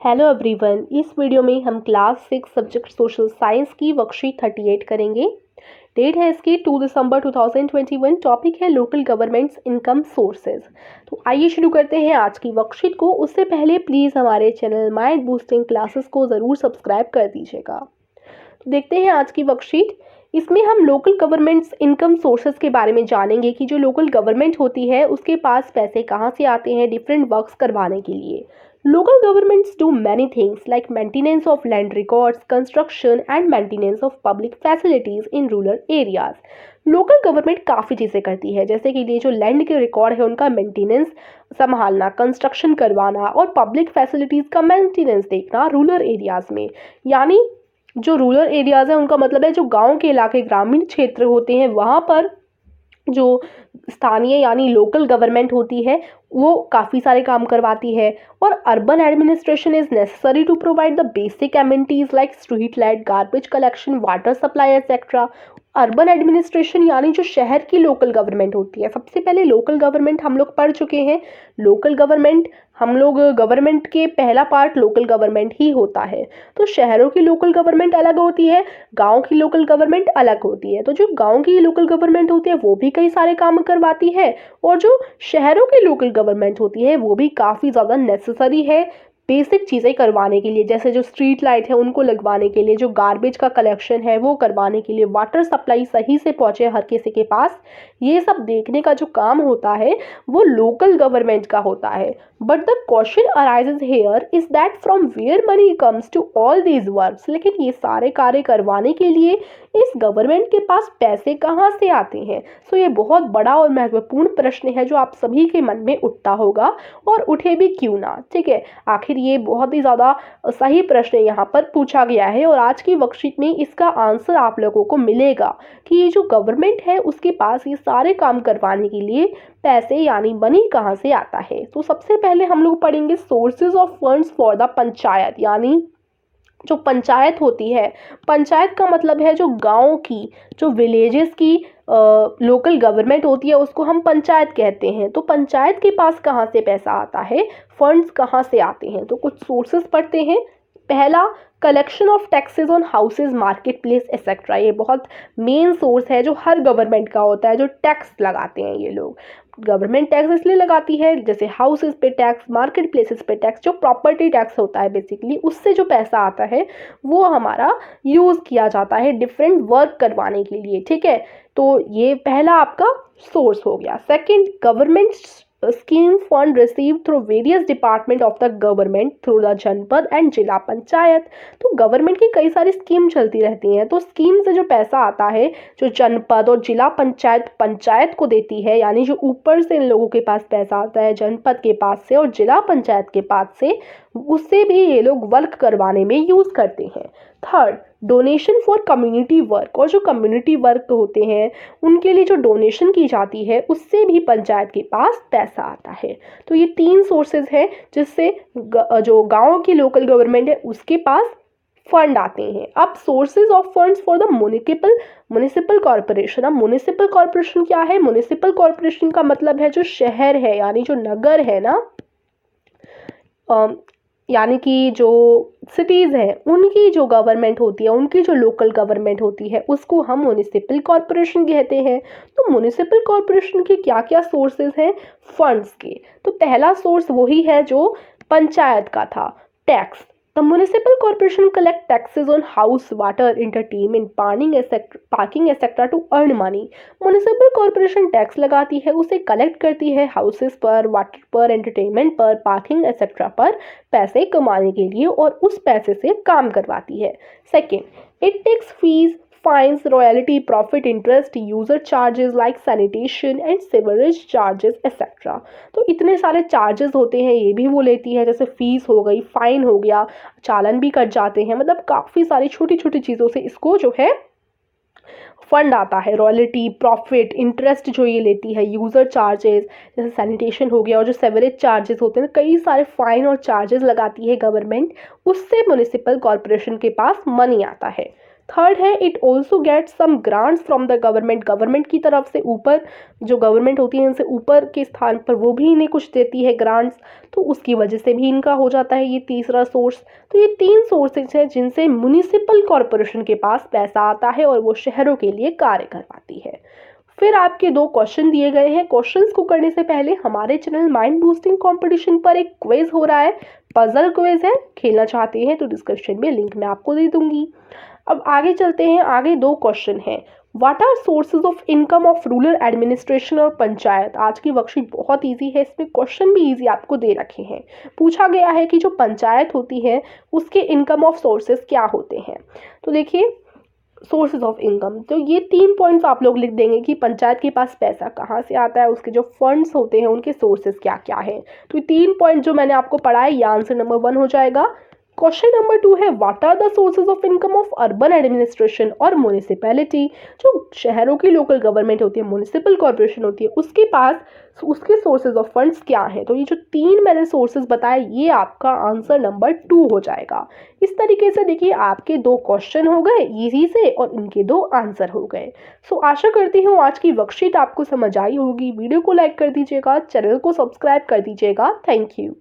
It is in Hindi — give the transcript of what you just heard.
हेलो एवरीवन, इस वीडियो में हम क्लास 6 सब्जेक्ट सोशल साइंस की वर्कशीट 38 करेंगे। डेट है इसकी 2 दिसंबर 2021। टॉपिक है लोकल गवर्नमेंट्स इनकम सोर्सेज। तो आइए शुरू करते हैं आज की वर्कशीट को। उससे पहले प्लीज़ हमारे चैनल माइंड बूस्टिंग क्लासेस को ज़रूर सब्सक्राइब कर दीजिएगा। तो देखते हैं आज की वर्कशीट। इसमें हम लोकल गवर्नमेंट्स इनकम सोर्सेज के बारे में जानेंगे कि जो लोकल गवर्नमेंट होती है उसके पास पैसे कहाँ से आते हैं डिफरेंट वर्क्स करवाने के लिए। Local governments do many things like maintenance of land records, construction and maintenance of public facilities in rural areas. Local government काफ़ी चीज़ें करती है, जैसे कि ये जो लैंड के रिकॉर्ड है उनका मेंटेनेंस संभालना, कंस्ट्रक्शन करवाना और पब्लिक फैसिलिटीज़ का मेंटेनेंस देखना रूरल एरियाज़ में। यानी जो रूरल एरियाज़ है उनका मतलब है जो गांव के इलाके, ग्रामीण क्षेत्र होते हैं, वहाँ पर जो स्थानीय यानी लोकल गवर्नमेंट होती है वो काफ़ी सारे काम करवाती है। और urban administration is necessary to provide the basic amenities like street light, garbage collection, water supply etcetera. Urban administration यानी जो शहर की लोकल गवर्नमेंट होती है। सबसे पहले लोकल गवर्नमेंट हम लोग पढ़ चुके हैं। लोकल गवर्नमेंट हम लोग गवर्नमेंट के पहला पार्ट लोकल गवर्नमेंट ही होता है। तो शहरों की लोकल गवर्नमेंट अलग होती है, गांव की लोकल गवर्नमेंट अलग होती है। तो जो गांव की लोकल गवर्नमेंट होती है वो भी कई सारे काम करवाती है, और जो शहरों की लोकल गवर्नमेंट होती है वो भी काफ़ी ज़्यादा नेसेसरी है बेसिक चीज़ें करवाने के लिए, जैसे जो स्ट्रीट लाइट है उनको लगवाने के लिए, जो गार्बेज का कलेक्शन है वो करवाने के लिए, वाटर सप्लाई सही से पहुँचे हर किसी के पास, ये सब देखने का जो काम होता है वो लोकल गवर्नमेंट का होता है। But the question arises here is that from where money comes to all these works. लेकिन ये सारे कार्य करवाने के लिए इस गवर्नमेंट के पास पैसे कहाँ से आते हैं? सो ये बहुत बड़ा और महत्वपूर्ण प्रश्न है जो आप सभी के मन में उठता होगा, और उठे भी क्यों ना। ठीक है, आखिर ये बहुत ही ज़्यादा सही प्रश्न यहाँ पर पूछा गया है, और आज की वर्कशीट में इसका आंसर आप लोगों को मिलेगा कि ये जो गवर्नमेंट है उसके पास ये सारे काम करवाने के लिए पैसे यानी मनी कहाँ से आता है। तो सबसे पहले हम लोग पढ़ेंगे sources of funds for the panchayat. यानी जो पंचायत होती है, पंचायत का मतलब है जो गांव की, जो विलेजेस की लोकल गवर्नमेंट होती है उसको हम पंचायत कहते हैं। तो पंचायत के पास कहाँ से पैसा आता है, फंड्स कहाँ से आते हैं? तो कुछ सोर्सेज पढ़ते हैं। पहला, collection of taxes on houses, market place etcetera. ये बहुत मेन सोर्स है जो हर गवर्नमेंट का होता है, जो टैक्स लगाते हैं ये लोग। गवर्नमेंट टैक्स इसलिए लगाती है जैसे हाउसेज पे टैक्स, मार्केट प्लेसेस पे टैक्स, जो प्रॉपर्टी टैक्स होता है बेसिकली, उससे जो पैसा आता है वो हमारा यूज़ किया जाता है डिफरेंट वर्क करवाने के लिए। ठीक है, तो ये पहला आपका सोर्स हो गया। Second, government scheme fund receive through various department of the government through the जनपद एंड जिला पंचायत। तो गवर्नमेंट की कई सारी स्कीम चलती रहती हैं, तो स्कीम से जो पैसा आता है जो जनपद और जिला पंचायत पंचायत को देती है, यानी जो ऊपर से इन लोगों के पास पैसा आता है जनपद के पास से और जिला पंचायत के पास से, उससे भी ये लोग वर्क करवाने में यूज़ करते हैं। Third, donation for community work. और जो कम्युनिटी वर्क होते हैं उनके लिए जो डोनेशन की जाती है उससे भी पंचायत के पास पैसा आता है। तो ये तीन सोर्सेज हैं जिससे जो गांव की लोकल गवर्नमेंट है उसके पास फंड आते हैं। अब sources of funds for the municipal corporation. अब म्युनिसिपल कॉर्पोरेशन क्या है? म्युनिसिपल कॉर्पोरेशन का मतलब है जो शहर है यानी जो नगर है ना, यानी कि जो सिटीज़ हैं उनकी जो गवर्नमेंट होती है, उनकी जो लोकल गवर्नमेंट होती है उसको हम म्युनिसिपल कॉर्पोरेशन कहते हैं। तो म्युनिसिपल कॉर्पोरेशन के क्या क्या सोर्सेज हैं फंड्स के? तो पहला सोर्स वही है जो पंचायत का था, tax. The municipal corporation collect taxes on house, water, entertainment, parking etc. to earn money. Municipal corporation tax लगाती है, उसे कलेक्ट करती है हाउसेस पर, वाटर पर, एंटरटेनमेंट पर, पार्किंग एक्सेट्रा पर पैसे कमाने के लिए, और उस पैसे से काम करवाती है। Second, it takes fees, fines, royalty, profit, interest, user charges like sanitation and sewerage charges etc. तो इतने सारे चार्जेस होते हैं, ये भी वो लेती है, जैसे फीस हो गई, फाइन हो गया, चालान भी कट जाते हैं, मतलब काफ़ी सारी छोटी छोटी चीज़ों से इसको जो है फंड आता है। रॉयल्टी, प्रॉफिट, इंटरेस्ट जो ये लेती है, यूज़र चार्जेस जैसे सैनिटेशन हो गया, और जो सेवरेज चार्जेस होते हैं, कई सारे फाइन और चार्जेस लगाती है गवर्नमेंट, उससे म्युनिसिपल कॉर्पोरेशन के पास मनी आता है। थर्ड है it also get some grants from the government, government की तरफ से ऊपर जो गवर्नमेंट होती है उनसे ऊपर के स्थान पर वो भी इन्हें कुछ देती है ग्रांट्स, तो उसकी वजह से भी इनका हो जाता है ये तीसरा सोर्स। तो ये 3 सोर्सेज हैं जिनसे म्युनिसिपल कॉरपोरेशन के पास पैसा आता है और वो शहरों के लिए कार्य करवाती है। फिर आपके 2 क्वेश्चन दिए गए हैं। क्वेश्चंस को करने से पहले हमारे चैनल माइंड बूस्टिंग कंपटीशन पर एक क्विज हो रहा है, पजल क्विज है। खेलना चाहते हैं तो डिस्क्रिप्शन में लिंक मैं आपको दे दूंगी। अब आगे चलते हैं, आगे 2 क्वेश्चन हैं। What are sources of income of rural administration और पंचायत। आज की वर्कशीट बहुत ईजी है, इसमें क्वेश्चन भी ईजी आपको दे रखे हैं। पूछा गया है कि जो पंचायत होती है उसके इनकम ऑफ सोर्सेज क्या होते हैं। तो देखिए सोर्सेज ऑफ इनकम, तो ये 3 पॉइंट्स आप लोग लिख देंगे कि पंचायत के पास पैसा कहाँ से आता है, उसके जो फंड्स होते हैं उनके सोर्सेज क्या क्या हैं। तो ये 3 पॉइंट जो मैंने आपको पढ़ाया ये आंसर नंबर 1 हो जाएगा। क्वेश्चन नंबर 2 है what are the sources of income of urban administration और म्युनिसिपैलिटी। जो शहरों की लोकल गवर्नमेंट होती है, म्युनिसिपल कॉर्पोरेशन होती है, उसके पास उसके सोर्सेज ऑफ फंड्स क्या हैं। तो ये जो 3 मैंने सोर्सेज बताए ये आपका आंसर नंबर 2 हो जाएगा। इस तरीके से देखिए आपके 2 क्वेश्चन हो गए इजी से और इनके 2 आंसर हो गए। सो आशा करती हूँ आज की वर्कशीट आपको समझ आई होगी। वीडियो को लाइक कर दीजिएगा, चैनल को सब्सक्राइब कर दीजिएगा। Thank you.